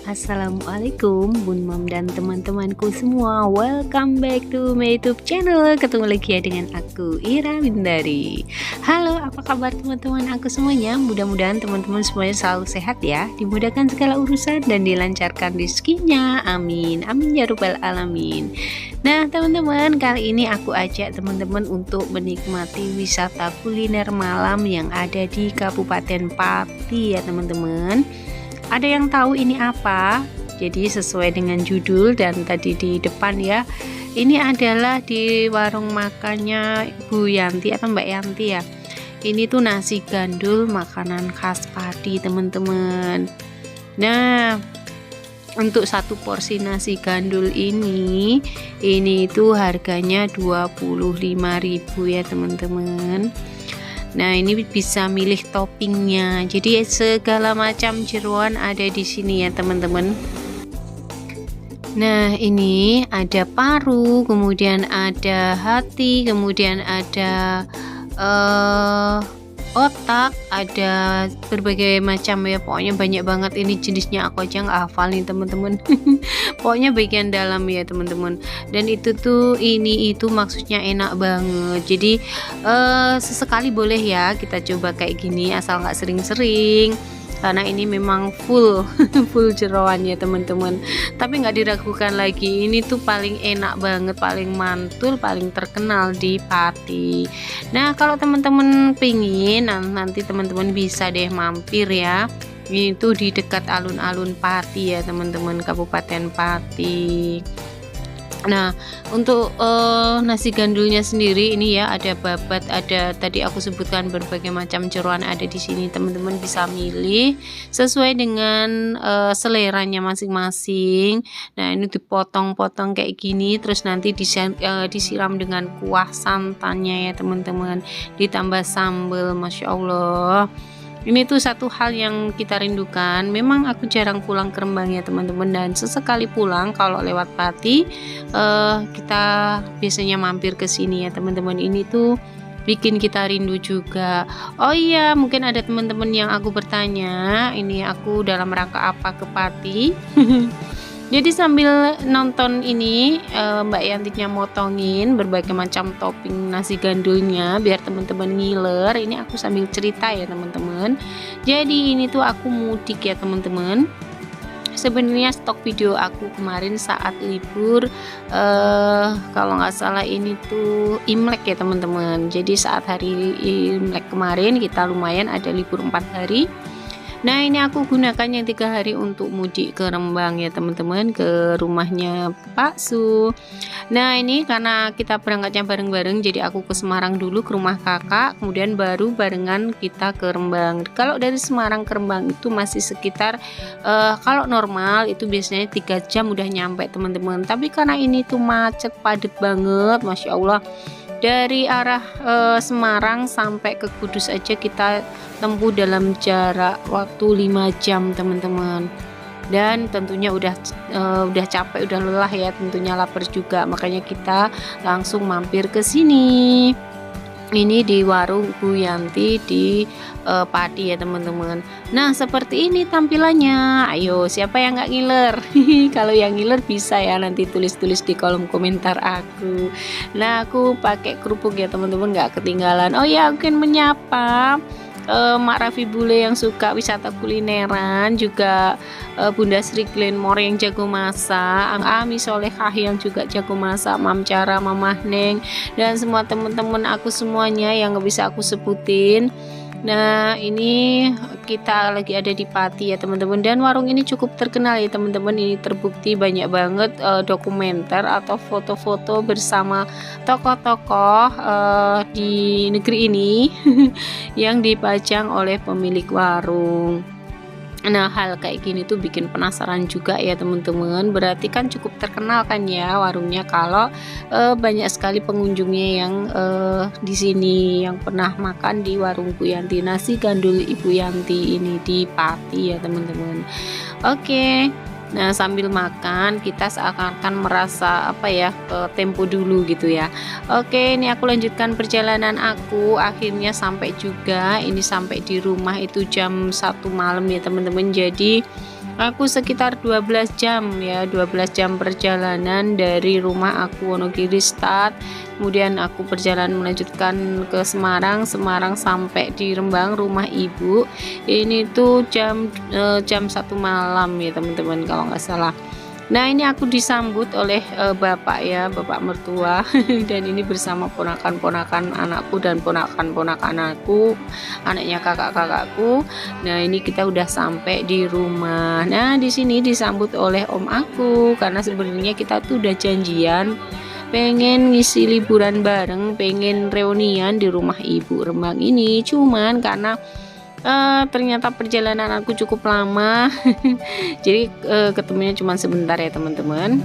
Assalamualaikum Bun Mam dan teman-temanku semua. Welcome back to my YouTube channel. Ketemu lagi ya dengan aku, Ira Windari. Halo, apa kabar teman-teman aku semuanya? Mudah-mudahan teman-teman semuanya selalu sehat ya, dimudahkan segala urusan dan dilancarkan rezekinya. Amin, amin ya rabbal alamin. Nah teman-teman, kali ini aku ajak teman-teman untuk menikmati wisata kuliner malam yang ada di Kabupaten Pati ya teman-teman. Ada yang tahu ini apa? Jadi sesuai dengan judul dan tadi di depan ya, ini adalah di warung makannya Bu Yanti atau Mbak Yanti ya. Ini tuh nasi gandul, makanan khas Pati teman-teman. Nah, untuk satu porsi nasi gandul ini itu harganya 25.000 ya teman-teman. Nah, ini bisa milih toppingnya. Jadi segala macam jeroan ada di sini ya teman-teman. Nah, ini ada paru, kemudian ada hati, kemudian ada otak, ada berbagai macam ya, pokoknya banyak banget ini jenisnya, aku aja nggak hafal nih teman-teman. Pokoknya bagian dalam ya teman-teman, dan itu tuh itu maksudnya enak banget. Jadi sesekali boleh ya kita coba kayak gini, asal nggak sering-sering, karena ini memang full full jeroan ya teman-teman. Tapi nggak diragukan lagi, ini tuh paling enak banget, paling mantul, paling terkenal di Pati. Nah, kalau teman-teman pingin, nanti teman-teman bisa deh mampir ya. Ini tuh di dekat alun-alun Pati ya teman-teman, Kabupaten Pati. Nah, untuk nasi gandulnya sendiri ini ya, ada babat, ada tadi aku sebutkan berbagai macam jeroan ada di sini. Teman-teman bisa milih sesuai dengan seleranya masing-masing. Nah, ini dipotong-potong kayak gini, terus nanti disiram dengan kuah santannya ya teman-teman, ditambah sambal. Masya Allah, ini tuh satu hal yang kita rindukan. Memang aku jarang pulang ke Rembang ya teman-teman, dan sesekali pulang kalau lewat Pati kita biasanya mampir ke sini ya teman-teman. Ini tuh bikin kita rindu juga. Oh iya, mungkin ada teman-teman yang aku bertanya, ini aku dalam rangka apa ke Pati? Jadi sambil nonton ini Mbak Yantinya motongin berbagai macam topping nasi gandulnya biar teman-teman ngiler. Ini aku sambil cerita ya teman-teman. Jadi ini tuh aku mudik ya teman-teman. Sebenarnya stok video aku kemarin saat libur kalau nggak salah ini tuh Imlek ya teman-teman. Jadi saat hari Imlek kemarin kita lumayan ada libur 4 hari. Nah, ini aku gunakan yang 3 hari untuk mudik ke Rembang ya teman-teman, ke rumahnya Pak Su. Nah, ini karena kita berangkatnya bareng-bareng, jadi aku ke Semarang dulu ke rumah kakak, kemudian baru barengan kita ke Rembang. Kalau dari Semarang ke Rembang itu masih sekitar kalau normal itu biasanya 3 jam udah nyampe teman-teman. Tapi karena ini tuh macet padat banget, Masya Allah. Dari arah Semarang sampai ke Kudus aja kita tempuh dalam jarak waktu 5 jam teman-teman. Dan tentunya udah capek, udah lelah ya, tentunya lapar juga. Makanya kita langsung mampir ke sini. Ini di warung Bu Yanti di Pati ya teman-teman. Nah, seperti ini tampilannya. Ayo, siapa yang nggak ngiler? Kalau yang ngiler bisa ya nanti tulis-tulis di kolom komentar aku. Nah, aku pakai kerupuk ya teman-teman, nggak ketinggalan. Oh ya, mungkin menyapa Mak Raffi Bule yang suka wisata kulineran, juga Bunda Sri Glenmore yang jago masak, Ami Solehah yang juga jago masak, Mam Cara, Mamah Neng, dan semua teman-teman aku semuanya yang nggak bisa aku sebutin. Nah, ini kita lagi ada di Pati ya teman-teman, dan warung ini cukup terkenal ya teman-teman. Ini terbukti banyak banget dokumenter atau foto-foto bersama tokoh-tokoh di negeri ini yang dipajang oleh pemilik warung. Nah, hal kayak gini tuh bikin penasaran juga ya teman-teman. Berarti kan cukup terkenal kan ya warungnya, kalau banyak sekali pengunjungnya yang di sini yang pernah makan di warung Bu Yanti, nasi gandul Ibu Yanti ini di Pati ya teman-teman. Oke. Nah, sambil makan kita seakan-akan merasa apa ya, tempo dulu gitu ya. Oke, ini aku lanjutkan perjalanan aku. Akhirnya sampai juga. Ini sampai di rumah itu jam 1 malam ya teman-teman. Jadi Aku sekitar 12 jam ya, 12 jam perjalanan dari rumah aku Wonogiri start, kemudian aku berjalan melanjutkan ke Semarang, Semarang sampai di Rembang rumah ibu. Ini tuh jam 1 malam ya teman-teman kalau nggak salah. Nah ini aku disambut oleh bapak ya, bapak mertua dan ini bersama ponakan-ponakan anakku dan ponakan-ponakan aku, anaknya kakak-kakakku. Nah ini kita udah sampai di rumah. Nah di sini disambut oleh om aku karena sebenarnya kita tuh udah janjian pengen ngisi liburan bareng, pengen reunian di rumah ibu Rembang ini. Cuman karena ternyata perjalanan aku cukup lama jadi ketemunya cuma sebentar ya teman-teman.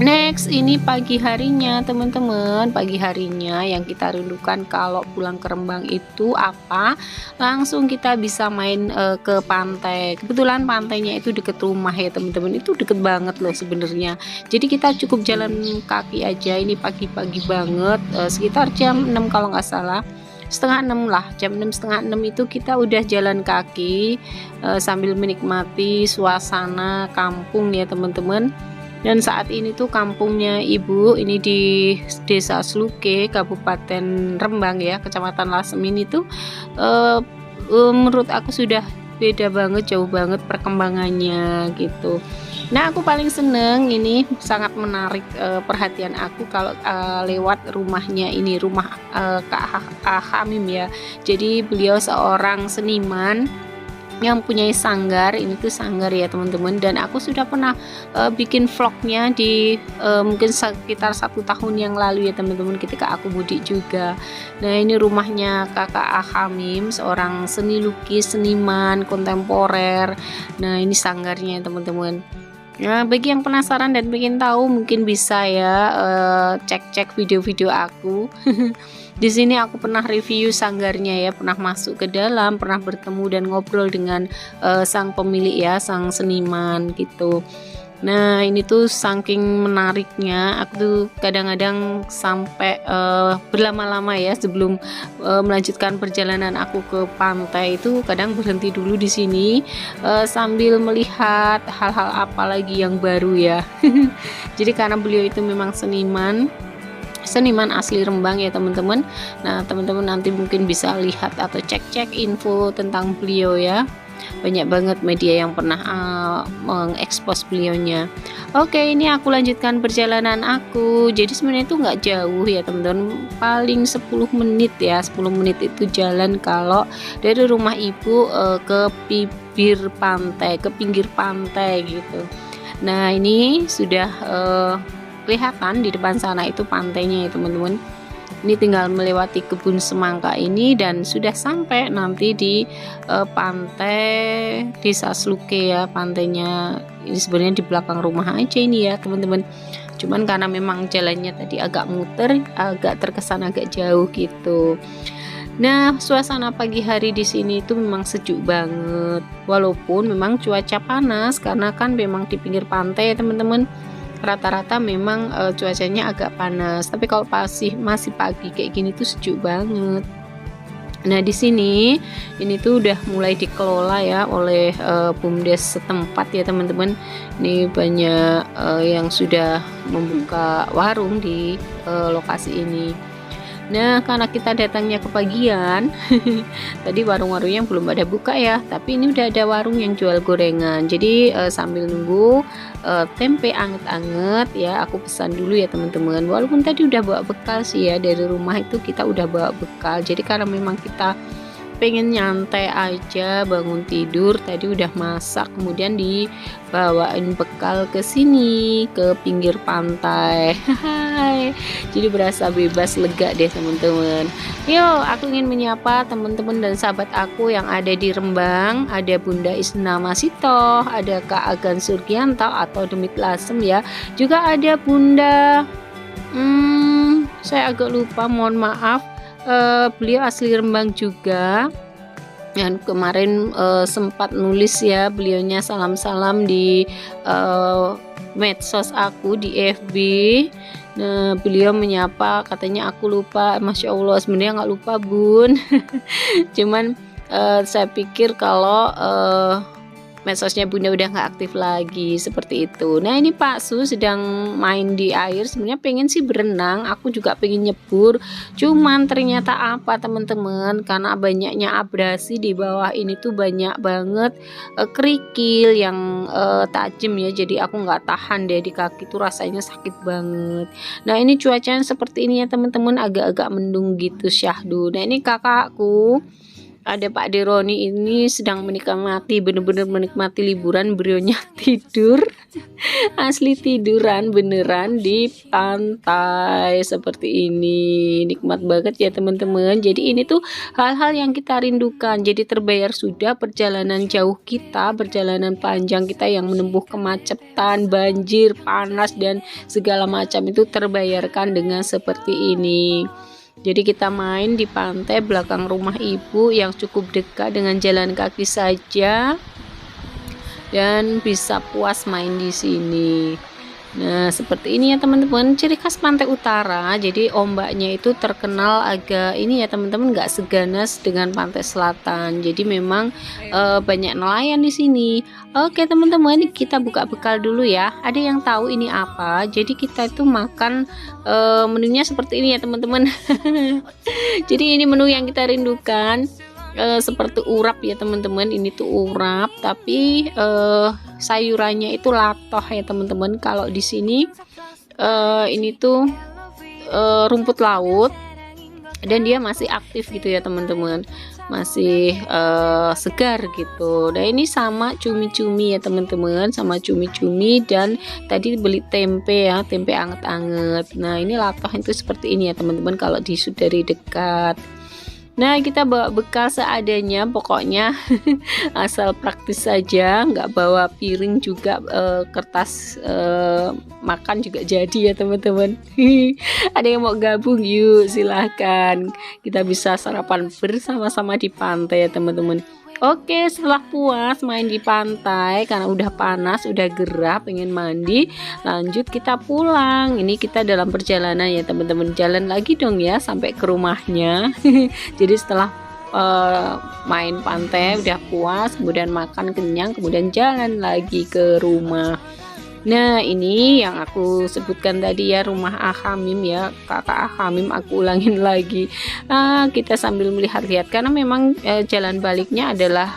Next ini pagi harinya teman-teman, pagi harinya yang kita rindukan kalau pulang ke Rembang itu apa, langsung kita bisa main ke pantai. Kebetulan pantainya itu deket rumah ya teman-teman, itu deket banget loh sebenarnya. Jadi kita cukup jalan kaki aja, ini pagi-pagi banget, sekitar jam 6 kalau nggak salah, setengah 6 lah, jam 6 setengah 6 itu kita udah jalan kaki sambil menikmati suasana kampung ya teman-teman. Dan saat ini tuh kampungnya ibu ini di desa Sluke Kabupaten Rembang ya, Kecamatan Lasem ini tuh menurut aku sudah beda banget, jauh banget perkembangannya gitu. Nah aku paling seneng, ini sangat menarik perhatian aku kalau lewat rumahnya ini, rumah Kak Hamim ya. Jadi beliau seorang seniman yang punya sanggar, ini tuh sanggar ya teman-teman, dan aku sudah pernah bikin vlognya di mungkin sekitar 1 tahun yang lalu ya teman-teman, ketika aku mudik juga. Nah ini rumahnya kakak Hamim, seorang seni lukis, seniman kontemporer. Nah ini sanggarnya ya teman-teman. Nah, bagi yang penasaran dan pengen tahu mungkin bisa ya cek-cek video-video aku. Di sini aku pernah review sanggarnya ya, pernah masuk ke dalam, pernah bertemu dan ngobrol dengan sang pemilik ya, sang seniman gitu. Nah ini tuh saking menariknya, aku tuh kadang-kadang sampai berlama-lama ya sebelum melanjutkan perjalanan aku ke pantai, itu kadang berhenti dulu di sini sambil melihat hal-hal apa lagi yang baru ya. Jadi karena beliau itu memang seniman asli Rembang ya teman-teman. Nah teman-teman nanti mungkin bisa lihat atau cek-cek info tentang beliau ya, banyak banget media yang pernah mengekspos beliaunya. Oke ini aku lanjutkan perjalanan aku. Jadi sebenarnya itu nggak jauh ya teman-teman, paling 10 menit ya, 10 menit itu jalan kalau dari rumah ibu ke pinggir pantai gitu. Nah ini sudah kelihatan di depan sana itu pantainya ya teman-teman. Ini tinggal melewati kebun semangka ini dan sudah sampai nanti di pantai desa Sluke ya. Pantainya ini sebenarnya di belakang rumah aja ini ya teman-teman, cuman karena memang jalannya tadi agak muter, agak terkesan agak jauh gitu. Nah suasana pagi hari di sini itu memang sejuk banget, walaupun memang cuaca panas karena kan memang di pinggir pantai ya teman-teman. Rata-rata memang cuacanya agak panas, tapi kalau masih pagi kayak gini tuh sejuk banget. Nah di sini ini tuh udah mulai dikelola ya oleh BUMDes setempat ya teman-teman. Ini banyak yang sudah membuka warung di lokasi ini. Nah karena kita datangnya kepagian tadi warung-warungnya belum pada buka ya, tapi ini udah ada warung yang jual gorengan. Jadi sambil nunggu tempe anget-anget ya, aku pesan dulu ya teman-teman. Walaupun tadi udah bawa bekal sih ya, dari rumah itu kita udah bawa bekal. Jadi karena memang kita pengen nyantai aja, bangun tidur tadi udah masak, kemudian dibawain bekal ke sini, ke pinggir pantai. Jadi berasa bebas, lega deh teman-teman. Yuk aku ingin menyapa teman-teman dan sahabat aku yang ada di Rembang. Ada Bunda Isna Masito, ada Kak Agan Surgianto atau Demit Lasem ya, juga ada Bunda saya agak lupa, mohon maaf. Beliau asli Rembang juga, dan kemarin sempat nulis ya beliaunya salam-salam di medsos aku di FB. Nah beliau menyapa, katanya aku lupa. Masya Allah, sebenarnya nggak lupa bun. Cuman saya pikir kalau medsosnya bunda udah nggak aktif lagi seperti itu. Nah ini Pak Su sedang main di air, sebenarnya pengen sih berenang, aku juga pengen nyebur, cuman ternyata apa teman-teman, karena banyaknya abrasi di bawah ini tuh banyak banget kerikil yang tajam ya, jadi aku nggak tahan deh, di kaki tuh rasanya sakit banget. Nah ini cuacanya seperti ini ya teman-teman, agak-agak mendung gitu syahdu. Nah ini kakakku ada Pak Deroni ini sedang menikmati, bener-bener menikmati liburan, beliaunya tidur asli tiduran beneran di pantai seperti ini, nikmat banget ya teman-teman. Jadi ini tuh hal-hal yang kita rindukan, jadi terbayar sudah perjalanan jauh kita, perjalanan panjang kita yang menempuh kemacetan, banjir, panas dan segala macam itu terbayarkan dengan seperti ini. Jadi kita main di pantai belakang rumah ibu yang cukup dekat, dengan jalan kaki saja dan bisa puas main di sini. Nah seperti ini ya teman-teman, ciri khas pantai utara. Jadi ombaknya itu terkenal agak ini ya teman-teman, nggak seganas dengan pantai selatan. Jadi memang banyak nelayan di sini. Oke teman-teman, kita buka bekal dulu ya. Ada yang tahu ini apa? Jadi kita itu makan menunya seperti ini ya teman-teman. Jadi ini menu yang kita rindukan. Seperti urap ya teman-teman, ini tuh urap tapi sayurannya itu latoh ya teman-teman. Kalau di sini ini tuh rumput laut dan dia masih aktif gitu ya teman-teman, masih segar gitu. Nah ini sama cumi-cumi ya teman-teman, sama cumi-cumi, dan tadi beli tempe ya, tempe anget-anget. Nah ini latoh itu seperti ini ya teman-teman kalau disud dari dekat. Nah kita bawa bekal seadanya pokoknya. Asal praktis saja, nggak bawa piring juga, kertas makan juga jadi ya teman-teman. Ada yang mau gabung, yuk silahkan, kita bisa sarapan bersama-sama di pantai ya teman-teman. Oke, setelah puas main di pantai karena udah panas, udah gerah, pengen mandi, lanjut kita pulang. Ini kita dalam perjalanan ya teman-teman, jalan lagi dong ya sampai ke rumahnya. Jadi setelah main pantai udah puas, kemudian makan kenyang, kemudian jalan lagi ke rumah. Nah ini yang aku sebutkan tadi ya, rumah Ahamim ya, kakak Ahamim, aku ulangin lagi. Kita sambil melihat-lihat karena memang jalan baliknya adalah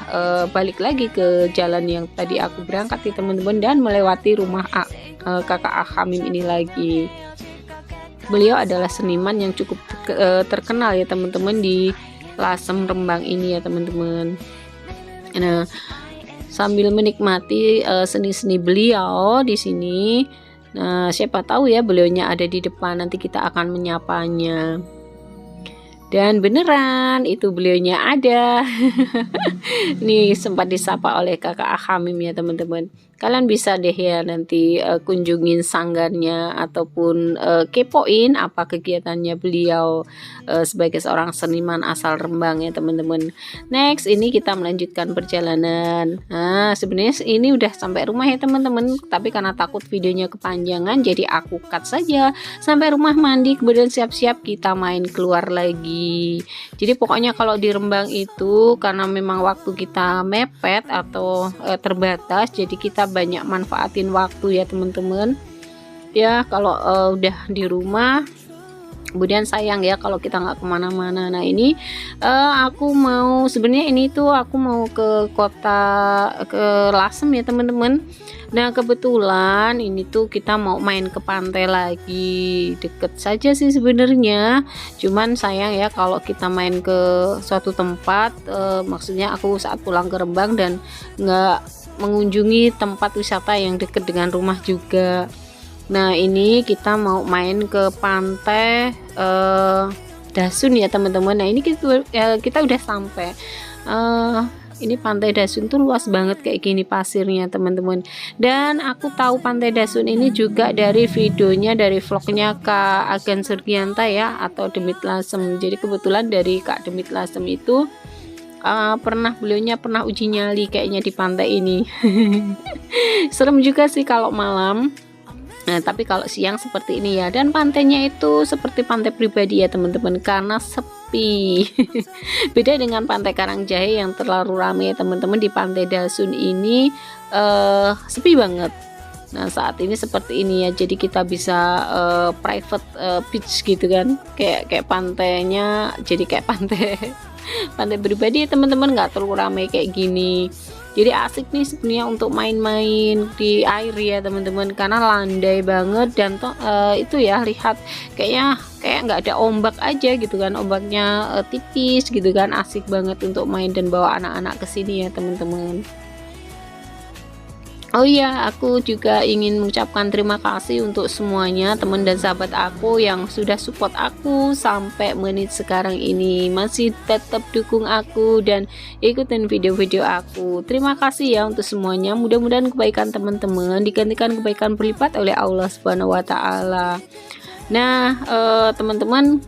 balik lagi ke jalan yang tadi aku berangkat ya teman-teman, dan melewati rumah kakak Ahamim ini lagi. Beliau adalah seniman yang cukup terkenal ya teman-teman di Lasem Rembang ini ya teman-teman. Nah sambil menikmati seni-seni beliau di sini. Nah, siapa tahu ya beliaunya ada di depan, nanti kita akan menyapanya. Dan beneran itu beliaunya ada. Nih sempat disapa oleh kakak Ahamim ya teman-teman. Kalian bisa deh ya nanti kunjungin sanggarnya ataupun kepoin apa kegiatannya beliau sebagai seorang seniman asal Rembang ya teman-teman. Next ini kita melanjutkan perjalanan. Nah sebenarnya ini udah sampai rumah ya teman-teman, tapi karena takut videonya kepanjangan jadi aku cut saja sampai rumah mandi, kemudian siap-siap kita main keluar lagi. Jadi pokoknya kalau di Rembang itu karena memang waktu kita mepet atau terbatas, jadi kita banyak manfaatin waktu ya teman-teman ya. Kalau udah di rumah kemudian sayang ya kalau kita nggak kemana-mana. Nah ini aku mau, sebenarnya ini tuh aku mau ke kota, ke Lasem ya teman-teman. Nah kebetulan ini tuh kita mau main ke pantai lagi, deket saja sih sebenarnya, cuman sayang ya kalau kita main ke suatu tempat, maksudnya aku saat pulang ke Rembang dan nggak mengunjungi tempat wisata yang dekat dengan rumah juga. Nah ini kita mau main ke pantai Dasun ya teman-teman. Nah ini kita udah sampai. Ini pantai Dasun tuh luas banget kayak gini pasirnya teman-teman. Dan aku tahu pantai Dasun ini juga dari videonya, dari vlognya Kak Agan Surgianta ya, atau Demit Lasem. Jadi kebetulan dari Kak Demit Lasem itu beliaunya pernah uji nyali kayaknya di pantai ini. Serem juga sih kalau malam. Nah tapi kalau siang seperti ini ya, dan pantainya itu seperti pantai pribadi ya teman-teman, karena sepi sepi. Beda dengan Pantai Karangjahe yang terlalu ramai teman-teman. Di Pantai Dasun ini sepi banget. Nah saat ini seperti ini ya, jadi kita bisa private beach gitu kan, kayak pantainya jadi kayak pantai pantai pribadi ya teman-teman, nggak terlalu ramai kayak gini. Jadi asik nih sebenarnya untuk main-main di air ya teman-teman, karena landai banget dan itu ya, lihat kayak nggak ada ombak aja gitu kan, ombaknya tipis gitu kan, asik banget untuk main dan bawa anak-anak ke sini ya teman-teman. Oh iya, aku juga ingin mengucapkan terima kasih untuk semuanya teman dan sahabat aku yang sudah support aku sampai menit sekarang ini, masih tetap dukung aku dan ikutin video-video aku. Terima kasih ya untuk semuanya. Mudah-mudahan kebaikan teman-teman digantikan kebaikan berlipat oleh Allah Subhanahu wa taala. Nah, teman-teman,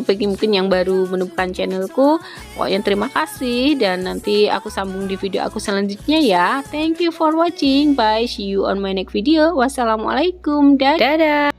bagi mungkin yang baru menemukan channelku, pokoknya terima kasih dan nanti aku sambung di video aku selanjutnya ya. Thank you for watching, bye, see you on my next video. Wassalamualaikum, dadah.